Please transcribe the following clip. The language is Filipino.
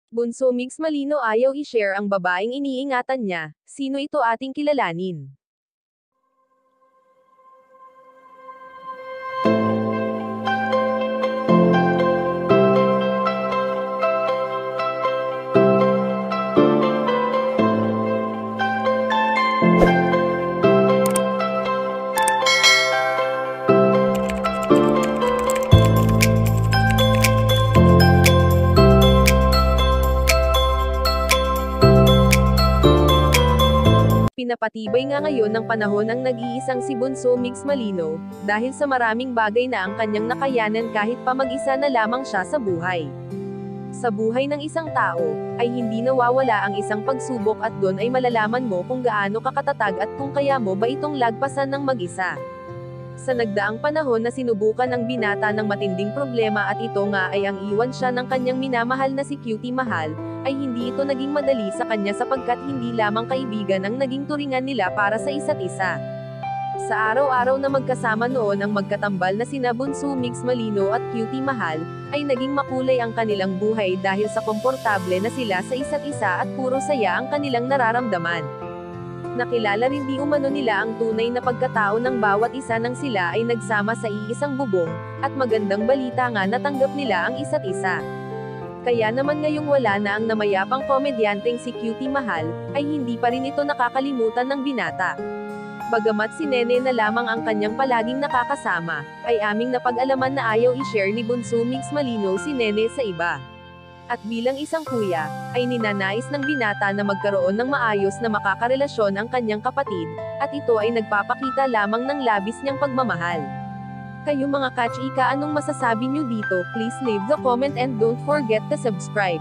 Bunso Mix Malino ayaw i-share ang babaeng iniingatan niya. Sino ito ating kilalanin? Pinapatibay nga ngayon ng panahon ang nag-iisang si Bunso Mix Malino, dahil sa maraming bagay na ang kanyang nakayanan kahit pa mag-isa na lamang siya sa buhay. Sa buhay ng isang tao, ay hindi nawawala ang isang pagsubok at doon ay malalaman mo kung gaano ka katatag at kung kaya mo ba itong lagpasan ng mag-isa. Sa nagdaang panahon na sinubukan ng binata ng matinding problema at ito nga ay ang iwan siya ng kanyang minamahal na si Cutie Mahal, ay hindi ito naging madali sa kanya sapagkat hindi lamang kaibigan ang naging turingan nila para sa isa't isa. Sa araw-araw na magkasama noon ang magkatambal na sina Bunso Mix Malino at Cutie Mahal, ay naging makulay ang kanilang buhay dahil sa komportable na sila sa isa't isa at puro saya ang kanilang nararamdaman. Nakilala rin di umano nila ang tunay na pagkatao ng bawat isa nang sila ay nagsama sa iisang bubong, at magandang balita nga natanggap nila ang isa't isa. Kaya naman ngayong wala na ang namayapang komedyanteng si Cutie Mahal, ay hindi pa rin ito nakakalimutan ng binata. Bagamat si Nene na lamang ang kanyang palaging nakakasama, ay aming napag-alaman na ayaw i-share ni Bunso Mix Malino si Nene sa iba. At bilang isang kuya, ay ninanais ng binata na magkaroon ng maayos na makakarelasyon ang kanyang kapatid, at ito ay nagpapakita lamang ng labis niyang pagmamahal. Kayo mga ka-chika, anong masasabi niyo dito? Please leave the comment and don't forget to subscribe.